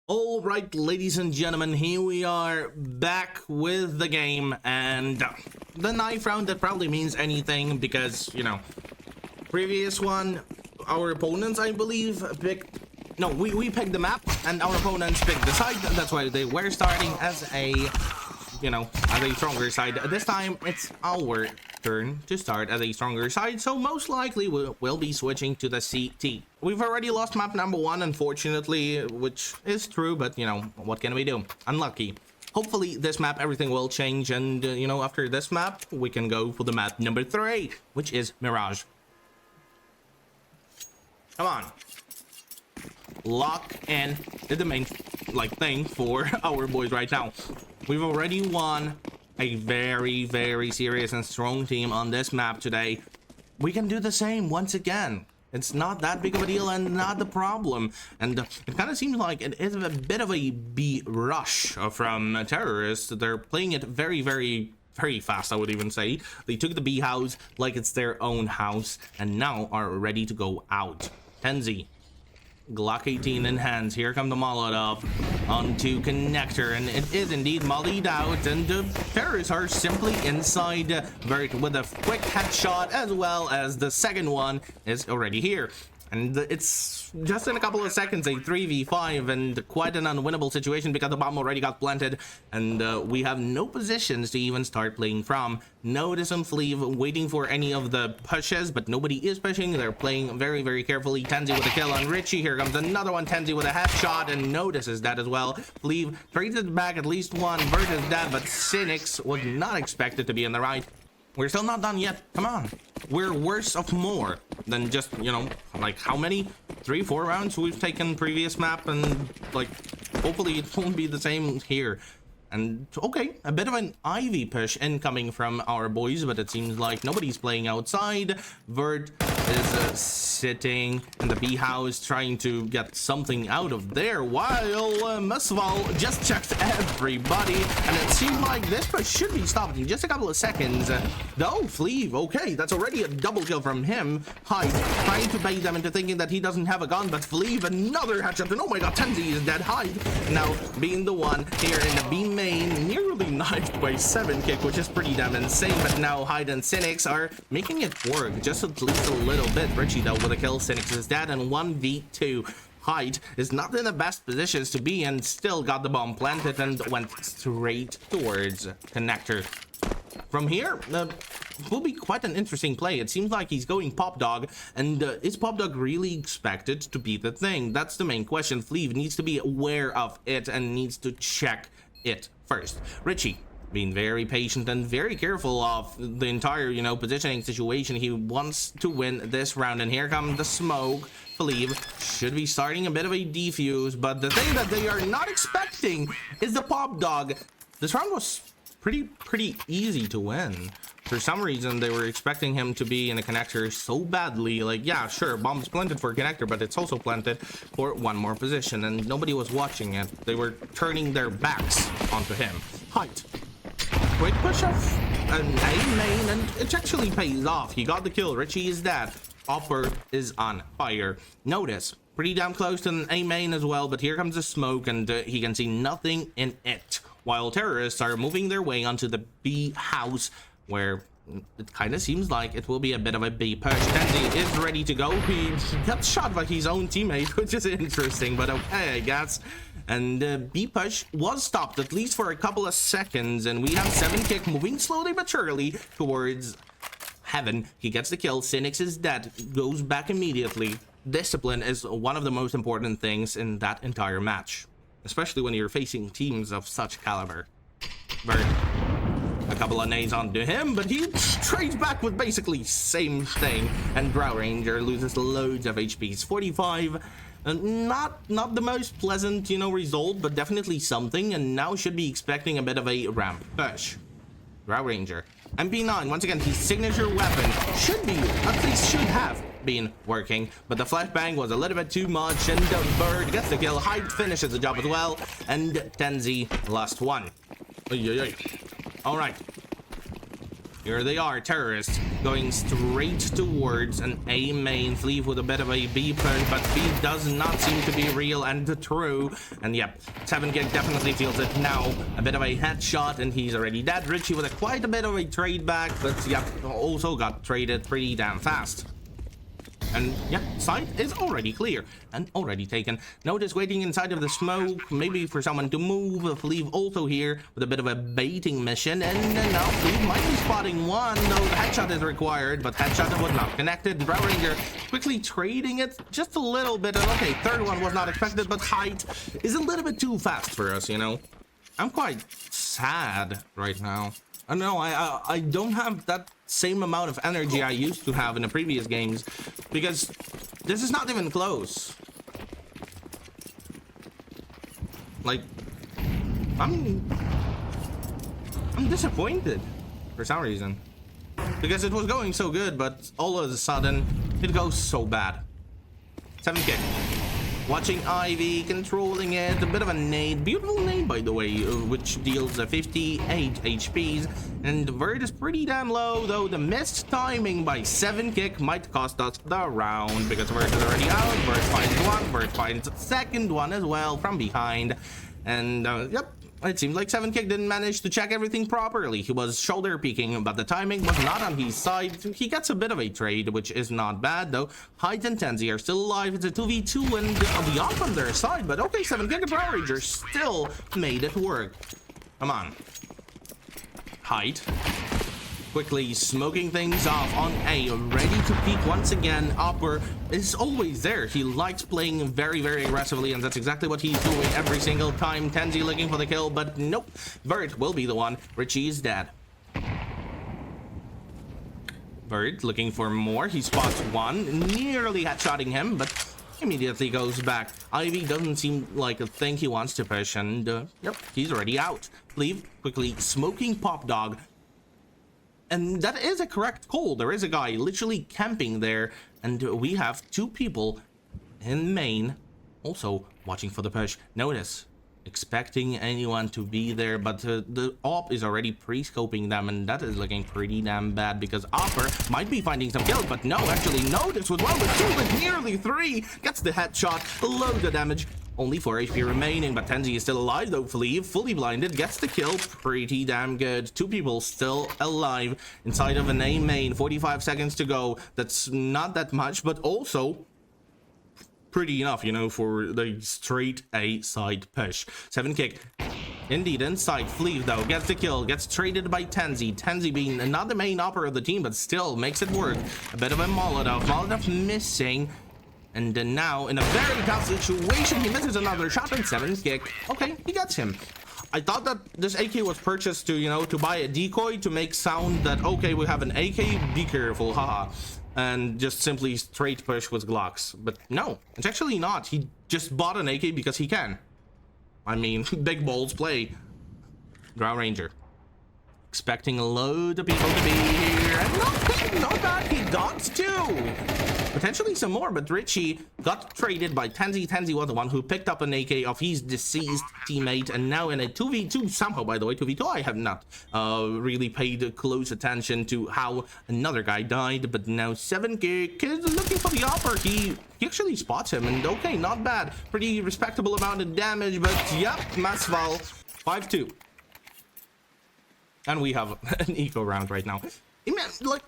All right, ladies and gentlemen, here we are back with the game, and the knife round, that probably means anything because, you know, previous one, our opponents, I believe, picked, no, we picked the map, and our opponents picked the side. That's why they were starting as a, you know, as a stronger side. This time, it's our turn to start as a stronger side, so most likely we'll be switching to the CT. We've already lost map number 1, unfortunately, which is true, but you know, what can we do? Unlucky. Hopefully this map everything will change, and you know, after this map we can go for the map number 3, which is Mirage. Come on, lock in is the main thing for our boys right now. We've already won a very serious and strong team on this map today. We can do the same once again. It's not that big of a deal and not the problem. And it kind of seems like it is a bit of a B rush from terrorists. They're playing it very fast, I would even say. They took the B house like it's their own house and now are ready to go out. Tenzi, Glock 18 in hands. Here come the Molotov onto connector, and it is indeed mollied out, and the terrorists are simply inside Vert with a quick headshot, as well as the second one is already here. And it's just in a couple of seconds a 3v5 and quite an unwinnable situation because the bomb already got planted, and we have no positions to even start playing from. Notice and Fleeve waiting for any of the pushes, but nobody is pushing. They're playing very carefully. Tenzi with a kill on Richie. Here comes another one. Tenzi with a headshot, and notices that as well. Fleeve trades it back, at least one. Vert is dead, but Cynics was not expected to be in the right. We're still not done yet. Come on. We're worse of more than just, you know, like how many? 3-4 rounds we've taken previous map, and like hopefully it won't be the same here. And okay, a bit of an Ivy push incoming from our boys, but it seems like nobody's playing outside. Vert is sitting in the B house trying to get something out of there, while Musval just checked everybody, and it seemed like this push should be stopped in just a couple of seconds. Though Fleeve, okay, that's already a double kill from him. Hyde trying to bait them into thinking that he doesn't have a gun, but Fleeve another headshot, and oh my god, Tenzi is dead. Hyde now being the one here in the B main, nearly knifed by 7 kick, which is pretty damn insane. But now Hyde and Cynics are making it work just at least a little bit. Richie though with a kill. Cynics is dead, and 1v2. Hyde is not in the best positions to be, and still got the bomb planted and went straight towards connector. From here, will be quite an interesting play. It seems like he's going Pop Dog, and is Pop Dog really expected to be the thing? That's the main question. Fleeve needs to be aware of it and needs to check it first. Richie being very patient and very careful of the entire, you know, positioning situation. He wants to win this round, and here comes the smoke. Fleeve should be starting a bit of a defuse, but the thing that they are not expecting is the Pop Dog. This round was pretty easy to win. For some reason they were expecting him to be in a connector so badly. Like, yeah, sure, bomb's planted for a connector, but it's also planted for one more position, and nobody was watching it. They were turning their backs onto him. Height, quick push off an A main, and it actually pays off. He got the kill. Richie is dead. Upper is on fire. Notice pretty damn close to an A main as well, but here comes the smoke, and he can see nothing in it, while terrorists are moving their way onto the B house, where it kind of seems like it will be a bit of a B push. Tenzi is ready to go. He got shot by his own teammate, which is interesting, but okay, I guess. And B push was stopped, at least for a couple of seconds, and we have 7 kick moving slowly but surely towards heaven. He gets the kill. Cynics is dead, goes back immediately. Discipline is one of the most important things in that entire match, especially when you're facing teams of such caliber. Vert, a couple of nades onto him, but he trades back with basically same thing, and Drow Ranger loses loads of HPs. 45. Not the most pleasant, you know, result, but definitely something, and now should be expecting a bit of a ramp push. Drow Ranger, MP9, once again, his signature weapon should be, at least should have been working, but the flashbang was a little bit too much, and the Bird gets the kill. Hyde finishes the job as well, and Tenzi lost one. All right, here they are, terrorists going straight towards an A main. Fleeve with a bit of a B push, but B does not seem to be real and true. And yep, 7kick definitely feels it now. A bit of a headshot and he's already dead. Richie with quite a bit of a trade back, but yep, also got traded pretty damn fast. And yeah, side is already clear and already taken. Notice waiting inside of the smoke, maybe for someone to move. Fleeve also here with a bit of a baiting mission. And now Fleeve might be spotting one, though the headshot is required, but headshot was not connected. Brow Ranger quickly trading it just a little bit. Okay, third one was not expected, but height is a little bit too fast for us, you know. I'm quite sad right now. I don't know, I don't have that same amount of energy I used to have in the previous games, because this is not even close. Like, I'm disappointed for some reason, because it was going so good, but all of a sudden it goes so bad. 7kick. Watching Ivy controlling it, a bit of a nade, beautiful nade by the way, which deals 58 HPs, and the Vert is pretty damn low, though the missed timing by 7kick might cost us the round, because Vert is already out. Vert finds one, Vert finds second one as well from behind, and yep, it seems like 7kick didn't manage to check everything properly. He was shoulder peeking, but the timing was not on his side. He gets a bit of a trade, which is not bad, though. Hyde and Tenzi are still alive. It's a 2v2 and the off on their side, but okay, 7kick and Power Ranger still made it work. Come on. Hyde. Quickly smoking things off on A, ready to peek once again. Upper is always there. He likes playing very, very aggressively, and that's exactly what he's doing every single time. Tenzi looking for the kill, but nope. Vert will be the one. Richie is dead. Vert looking for more. He spots one, nearly headshotting him, but immediately goes back. Ivy doesn't seem like a thing he wants to push, and yep, he's already out. Fleeve quickly smoking Pop Dog. And that is a correct call. There is a guy literally camping there, and we have two people in main also watching for the push. Notice, expecting anyone to be there, but the op is already pre-scoping them, and that is looking pretty damn bad, because Opper might be finding some kills, but no, actually Notice with 1 with 2 with nearly 3 gets the headshot, loads of damage. Only 4 HP remaining, but Tenzi is still alive though. Fleeve, fully blinded, gets the kill. Pretty damn good. 2 people still alive inside of an A main. 45 seconds to go. That's not that much, but also pretty enough, you know, for the straight A side push. 7kick. Indeed, inside. Fleeve, though, gets the kill. Gets traded by Tenzi. Tenzi being not the main operator of the team, but still makes it work. A bit of a Molotov. Molotov missing. And then now, in a very tough situation, he misses another shot and 7kick. Okay, he gets him. I thought that this AK was purchased to, you know, to buy a decoy to make sound that, okay, we have an AK, be careful, haha. And just simply straight push with Glocks. But no, it's actually not. He just bought an AK because he can. I mean, big balls play. Drow Ranger. Expecting a load of people to be here. And not bad, he got 2. Potentially some more, but Richie got traded by Tenzi. Tenzi was the one who picked up an AK of his deceased teammate, and now in a 2v2, somehow, by the way, 2v2, I have not really paid close attention to how another guy died, but now 7kick is looking for the upper. He actually spots him, and okay, not bad. Pretty respectable amount of damage, but yep, Masval, 5-2. And we have an eco round right now. Like,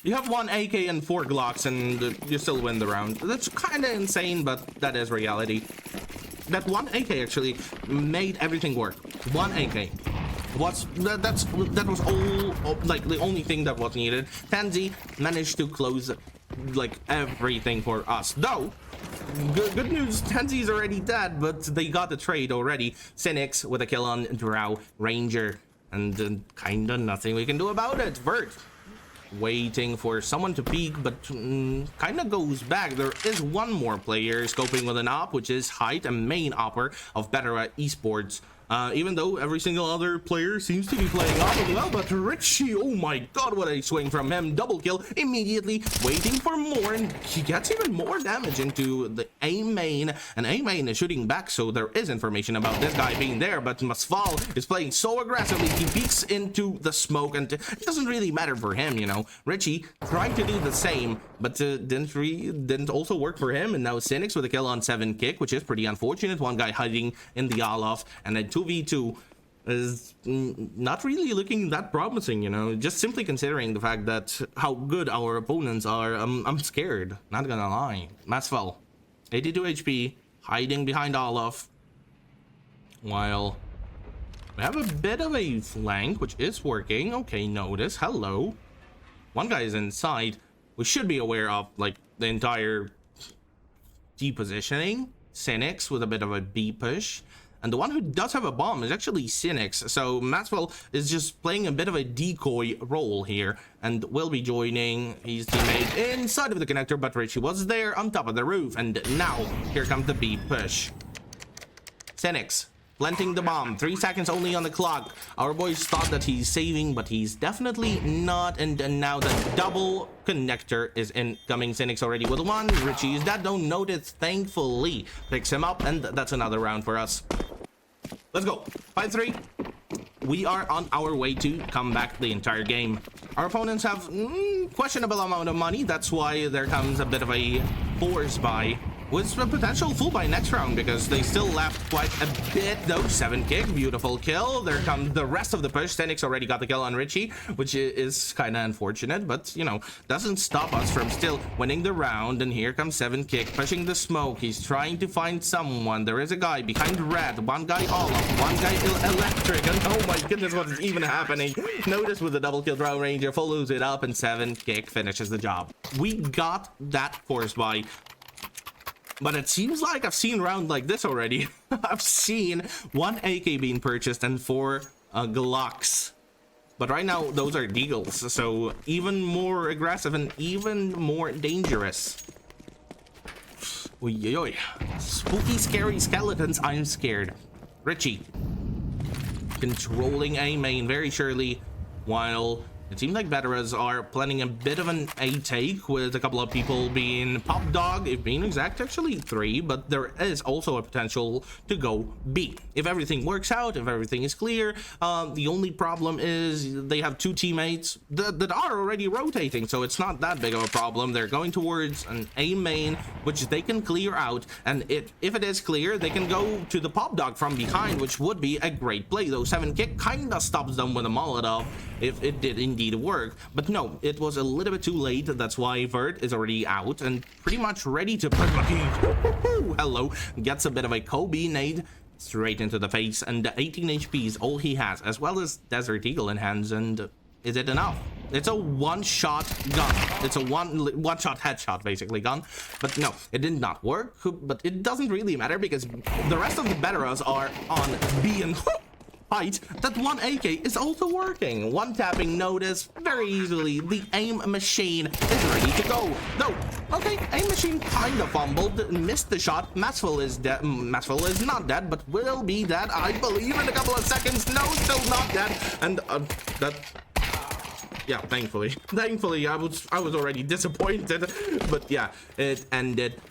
you have 1 AK and 4 Glocks and you still win the round. That's kind of insane, but that is reality. That 1 AK actually made everything work. 1 AK. That was all, like, the only thing that was needed. Tenzi managed to close, like, everything for us. Though, good news, Tenzi's already dead, but they got the trade already. Cynics with a kill on Drow Ranger. And kinda nothing we can do about it. Vert waiting for someone to peek, but kinda goes back. There is one more player scoping with an op, which is Hyde, a main opper of Betera Esports. even though every single other player seems to be playing off as well. But Richie, oh my god, what a swing from him. Double kill immediately, waiting for more, and he gets even more damage into the A main, and A main is shooting back, so there is information about this guy being there. But Masval is playing so aggressively, he peeks into the smoke, and it doesn't really matter for him, you know. Richie tried to do the same, but didn't also work for him. And now Cynics with a kill on 7kick, which is pretty unfortunate. One guy hiding in the Olaf, and then 2v2 is not really looking that promising, you know. Just simply considering the fact that how good our opponents are, I'm scared, not gonna lie. Masval, 82 HP, hiding behind Olaf, while we have a bit of a flank, which is working. Okay, notice. Hello. One guy is inside. We should be aware of, like, the entire depositioning. Cynics with a bit of a B push. And the one who does have a bomb is actually Cynics. So Maxwell is just playing a bit of a decoy role here, and will be joining his teammate inside of the connector, but Richie was there on top of the roof. And now, here comes the B push. Cynics planting the bomb, 3 seconds only on the clock. Our boys thought that he's saving, but he's definitely not. And now the double connector is incoming. Cynics already with one. Richie is dead, don't notice, thankfully. Picks him up, and that's another round for us. Let's go. 5-3. We are on our way to come back the entire game. Our opponents have questionable amount of money. That's why there comes a bit of a force buy with a potential full buy next round, because they still left quite a bit though. 7kick, beautiful kill. There comes the rest of the push. Cynics already got the kill on Richie, which is kind of unfortunate, but you know, doesn't stop us from still winning the round. And here comes 7kick pushing the smoke. He's trying to find someone. There is a guy behind red, one guy Olaf, one guy electric, and oh my goodness, what is even happening? Notice with the double kill, Drow Ranger follows it up, and 7kick finishes the job. We got that force buy. But it seems like I've seen round like this already. I've seen 1 AK being purchased and 4 Glocks. But right now, those are Deagles, so even more aggressive and even more dangerous. Oy, oy. Spooky, scary skeletons, I'm scared. Richie controlling A main very surely, while it seems like Beteras are planning a bit of an A take, with a couple of people being Pop Dog, if being exact, actually 3, but there is also a potential to go B. If everything works out, if everything is clear, the only problem is they have 2 teammates that are already rotating, so it's not that big of a problem. They're going towards an A main, which they can clear out, and if it is clear, they can go to the Pop Dog from behind, which would be a great play, though 7kick kinda stops them with a Molotov if it did indeed work. But no, it was a little bit too late. That's why Vert is already out and pretty much ready to put hello, gets a bit of a Kobe nade straight into the face, and 18 HP is all he has, as well as Desert Eagle in hands. And is it enough? It's a one-shot gun. It's a one-shot headshot basically gun. But no, it did not work. But it doesn't really matter, because the rest of the Beteras are on B and height. That 1 AK is also working. One tapping, notice very easily. The aim machine is ready to go. No, okay, aim machine kind of fumbled, missed the shot. Maxwell is dead. Maxwell is not dead, but will be dead, I believe, in a couple of seconds. No, still not dead. And that. Yeah, thankfully, I was already disappointed, but yeah, it ended.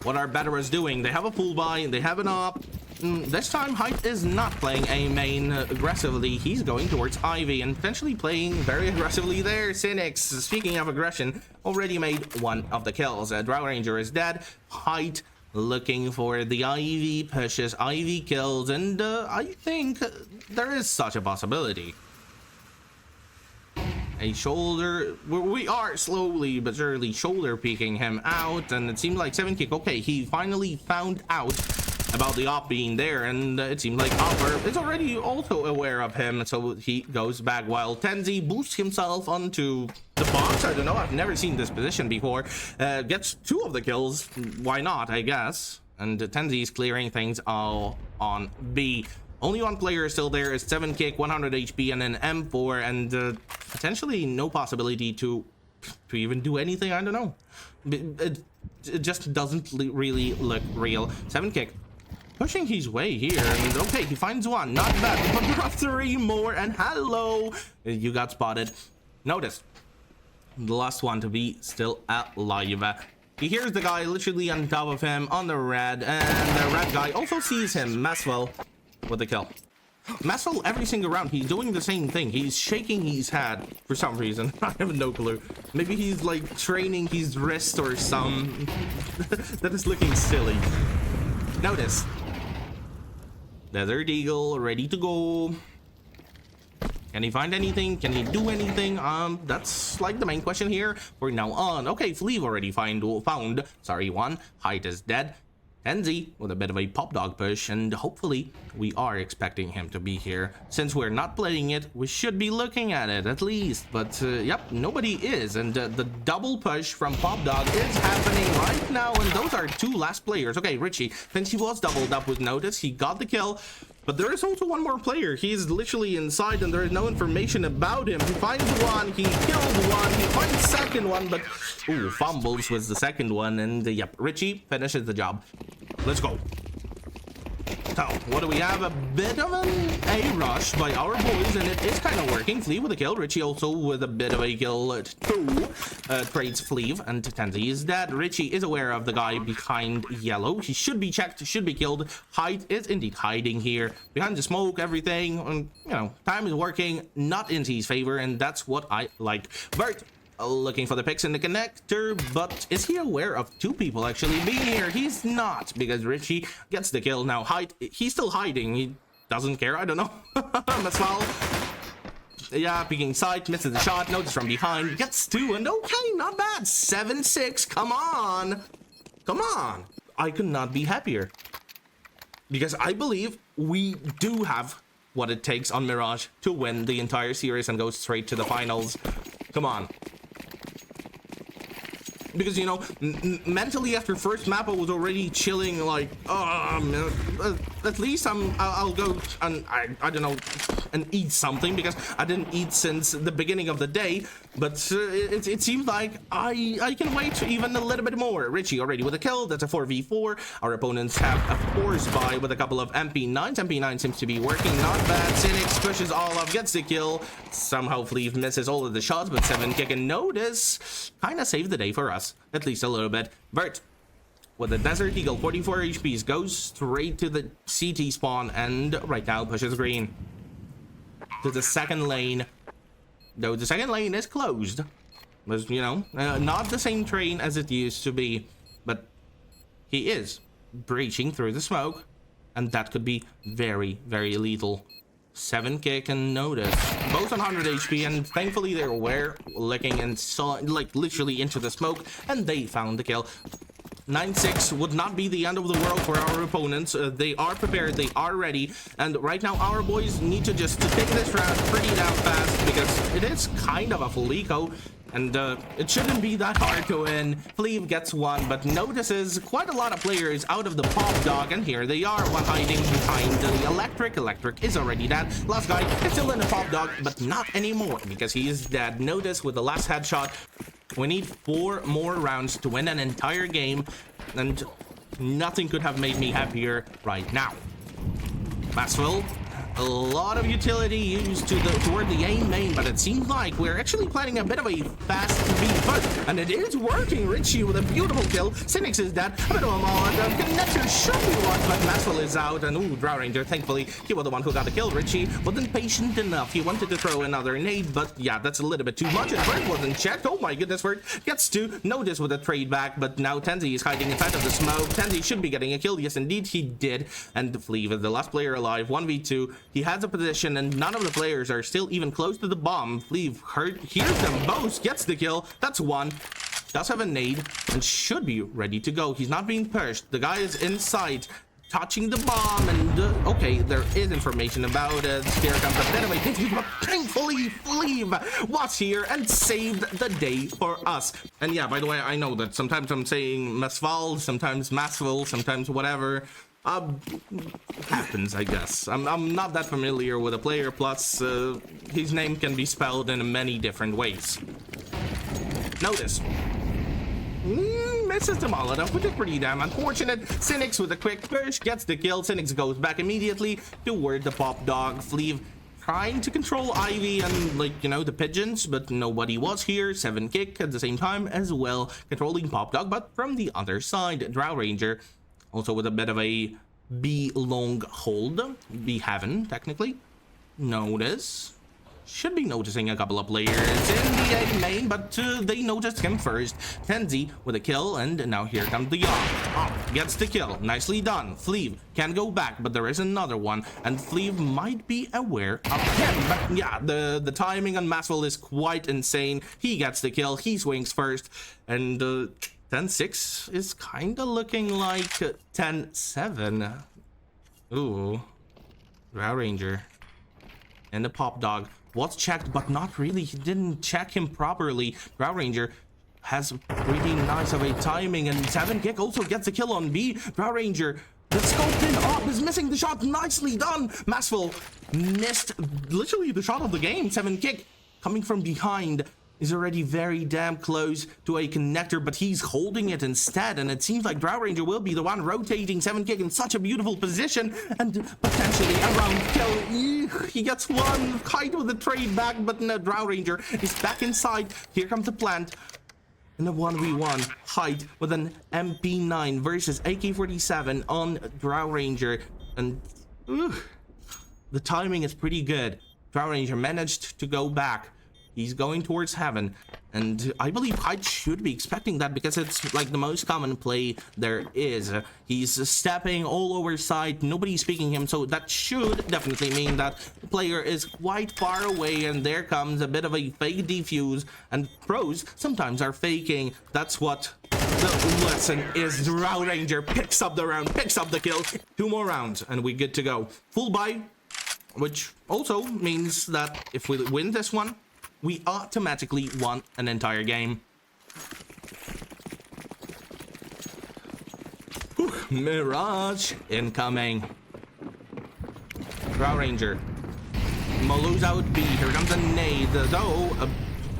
What are Beteras doing? They have a full buy, they have an op. This time, Hype is not playing A main aggressively. He's going towards Ivy and potentially playing very aggressively there. Cynics, speaking of aggression, already made 1 of the kills. Drow Ranger is dead. Height looking for the Ivy pushes, Ivy kills, and I think there is such a possibility. A shoulder, we are slowly but surely shoulder peeking him out, and it seems like 7kick, okay, he finally found out about the op being there, and it seems like Opper is already also aware of him, so he goes back, while Tenzi boosts himself onto the box. I don't know, I've never seen this position before. Gets 2 of the kills, why not, I guess, and Tenzi is clearing things all on B. Only 1 player is still there. It's 7kick, 100 HP, and an M4, and potentially no possibility to even do anything. I don't know. It just doesn't really look real. 7kick pushing his way here, and okay, he finds one, not bad, but there are 3 more, and hello, you got spotted. Notice the last one to be still alive. He hears the guy literally on top of him on the red, and the red guy also sees him. Maxwell with the kill. Maxwell, every single round, he's doing the same thing. He's shaking his head for some reason. I have no clue. Maybe he's like training his wrist or some. That is looking silly. Notice. Desert Eagle ready to go. Can he find anything? Can he do anything? That's like the main question here for now on. Okay, Fleeve already found. Sorry, one. Height is dead. Enzy with a bit of a pop dog push, and hopefully we are expecting him to be here. Since we're not playing it, we should be looking at it at least. But yep, nobody is, and the double push from pop dog is happening right now, and those are 2 last players. Okay, Richie, since he was doubled up with Notice, he got the kill. But there is also one more player. He's literally inside and there is no information about him. He finds one, he killed one, he finds second one, but ooh, fumbles was the second one, and yep, Richie finishes the job. Let's go. So, what do we have? A bit of a rush by our boys, and it is kind of working. Fleeve with a kill. Richie also with a bit of a kill too. Trades Fleeve, and Tenzi is dead. Richie is aware of the guy behind yellow. He should be checked, should be killed. Height is indeed hiding here. Behind the smoke, everything. And, you know, time is working, not in his favor, and that's what I like. Bert looking for the picks in the connector, but is he aware of 2 people actually being here? He's not, because Richie gets the kill. Now Height, he's still hiding, he doesn't care, I don't know. Masval, yeah, peeking sight, misses the shot. Notice from behind, gets 2, and okay, not bad. 7-6, come on, I could not be happier, because I believe we do have what it takes on Mirage to win the entire series and go straight to the finals. Come on. Because, you know, mentally after first map I was already chilling, like, at least I'll go and I don't know, and eat something, because I didn't eat since the beginning of the day. But it seems like I can wait even a little bit more. Richie already with a kill. That's a 4v4. Our opponents have a force buy with a couple of MP9s. MP9 seems to be working, not bad. Cynics pushes all up, gets the kill. Somehow Fleeve misses all of the shots, but 7 kick and Notice kind of saved the day for us, at least a little bit. Bert with the Desert Eagle, 44 HPs, goes straight to the CT spawn, and right now pushes green to the second lane. Though the second lane is closed, but you know, not the same train as it used to be, but he is breaching through the smoke, and that could be very, very lethal. 7 kick and Notice, both on 100 HP, and thankfully they were looking and saw, like, literally into the smoke, and they found the kill. 9-6 would not be the end of the world for our opponents. They are prepared, they are ready, and right now our boys need to just take this round pretty damn fast, because it is kind of a full eco, and it shouldn't be that hard to win. Fleeve gets 1, but notices quite a lot of players out of the pop dog, and here they are, one hiding behind the electric. Electric is already dead. Last guy is still in the pop dog, but not anymore, because he is dead. Notice with the last headshot. We need 4 more rounds to win an entire game, and nothing could have made me happier right now. Maxwell, a lot of utility used toward the A main, but it seems like we're actually planning a bit of a fast beat push, and it is working. Richie with a beautiful kill. Cynics is dead. A bit of a molotov. Connector should be one, but Maxwell is out, and ooh, Drow Ranger, thankfully, he was the one who got the kill. Richie wasn't patient enough. He wanted to throw another nade, but yeah, that's a little bit too much, and Bert wasn't checked. Oh my goodness, Bert gets 2. Notice with a trade back, but now Tenzi is hiding inside of the smoke. Tenzi should be getting a kill. Yes, indeed, he did, and Fleeve is the last player alive. 1v2. He has a position, and none of the players are still even close to the bomb. Fleeve hears them both, gets the kill. That's 1. Does have a nade and should be ready to go. He's not being pushed. The guy is inside, touching the bomb, and okay, there is information about it. Here comes a bit of a hit, but thankfully Fleeve was here and saved the day for us. And yeah, by the way, I know that sometimes I'm saying Masval, sometimes Masval, sometimes whatever. Happens, I guess. I'm not that familiar with a player, plus his name can be spelled in many different ways. Notice. misses the Molotov, which is pretty damn unfortunate. Cynics with a quick push gets the kill. Cynics goes back immediately toward the pop dog. Fleeve trying to control Ivy and, like, you know, the pigeons, but nobody was here. 7 kick at the same time as well, controlling pop dog, but from the other side. Drow Ranger also with a bit of a B long hold. B heaven technically. Notice. Should be noticing a couple of players in the A main, but they noticed him first. Tenzi with a kill, and now here comes the Yaw. Gets the kill. Nicely done. Fleeve can go back, but there is another one, and Fleeve might be aware of him. But yeah, the timing on Maxwell is quite insane. He gets the kill. He swings first, and 10-6 is kind of looking like 10-7. Ooh. Drow Ranger. And the pop dog was checked, but not really. He didn't check him properly. Drow Ranger has pretty nice of a timing, and 7 kick also gets a kill on B. Drow Ranger, the scoped in up, is missing the shot. Nicely done. Maxwell missed literally the shot of the game. 7 kick coming from behind is already very damn close to a connector, but he's holding it instead, and it seems like Drow Ranger will be the one rotating 7 kick in such a beautiful position, and potentially a round kill. He gets one kite with the trade back, but no, Drow Ranger is back inside. Here comes the plant in the 1v1 height with an MP9 versus AK-47 on Drow Ranger, and the timing is pretty good. Drow Ranger managed to go back. He's going towards heaven, and I believe Hyde should be expecting that because it's like the most common play there is. He's stepping all over side, nobody's speaking him, so that should definitely mean that the player is quite far away, and there comes a bit of a fake defuse, and pros sometimes are faking. That's what the lesson is. Drow Ranger picks up the round, picks up the kill. 2 more rounds, and we're good to go. Full buy, which also means that if we win this one, we automatically won an entire game. Whew, Mirage incoming. Drow Ranger. Molo's out B. Here comes a nade. Though, a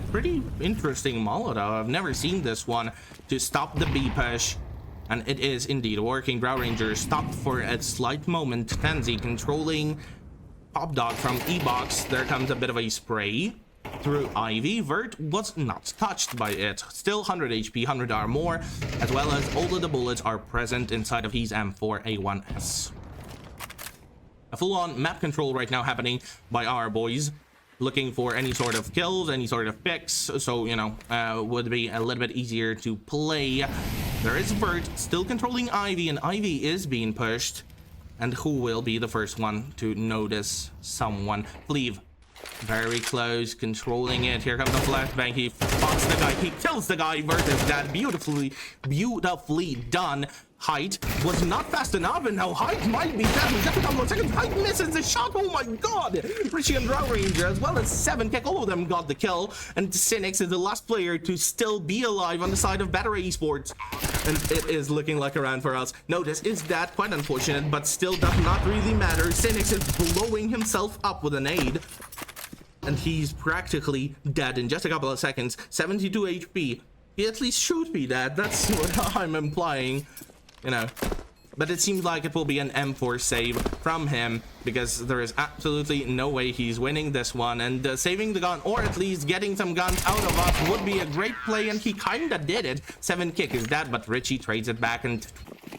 pretty interesting Molotov. I've never seen this one to stop the B push. And it is indeed working. Drow Ranger stopped for a slight moment. Tenzi controlling Pop Dog from E-Box. There comes a bit of a spray through Ivy. Vert was not touched by it. Still 100 HP, 100 armor, as well as all of the bullets are present inside of his M4A1S. A full-on map control right now happening by our boys, looking for any sort of kills, any sort of picks, so, you know, would be a little bit easier to play. There is Vert still controlling Ivy, and Ivy is being pushed. And who will be the first one to notice someone? Fleeve. Very close, controlling it. Here comes the flashbang. He spots the guy. He kills the guy. Versus that beautifully done. Height was not fast enough, and now Height might be dead. Just a couple of seconds. Height misses the shot. Oh my god! Richie and Drow Ranger, as well as 7 kick, all of them got the kill. And Cynics is the last player to still be alive on the side of Betera Esports. And it is looking like a round for us. Notice is that quite unfortunate, but still does not really matter. Cynics is blowing himself up with a nade, and he's practically dead in just a couple of seconds. 72 HP. He at least should be dead. That's what I'm implying, you know. But it seems like it will be an M4 save from him, because there is absolutely no way he's winning this one. And saving the gun, or at least getting some guns out of us, would be a great play, and he kinda did it. 7 kick is dead, but Richie trades it back, and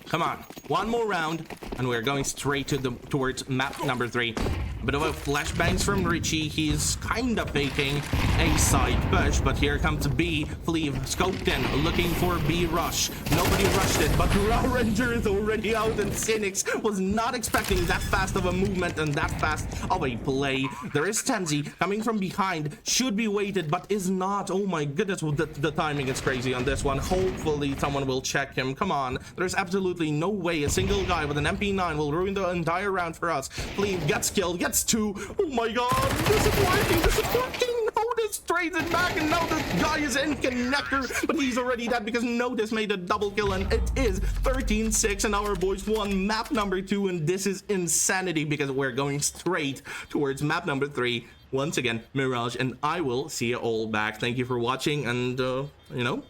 come on, one more round, and we're going straight to towards map number 3. A bit of a flashbangs from Richie. He's kind of faking a side push, but here comes B. Fleeve scoped in, looking for B rush. Nobody rushed it, but Drow Ranger is already out, and Cynics was not expecting that fast of a movement and that fast of a play. There is Tenzi coming from behind, should be weighted, but is not. Oh my goodness, the timing is crazy on this one. Hopefully someone will check him. Come on, there's absolutely no way a single guy with an MP9 will ruin the entire round for us. Fleeve gets killed, gets 2. Oh my god, this is working, this is working. Notice trades it back, and now this guy is in connector, but he's already dead because Notice made a double kill, and it is 13-6, and our boys won map number 2, and this is insanity because we're going straight towards map number 3. Once again, Mirage, and I will see you all back. Thank you for watching, and you know,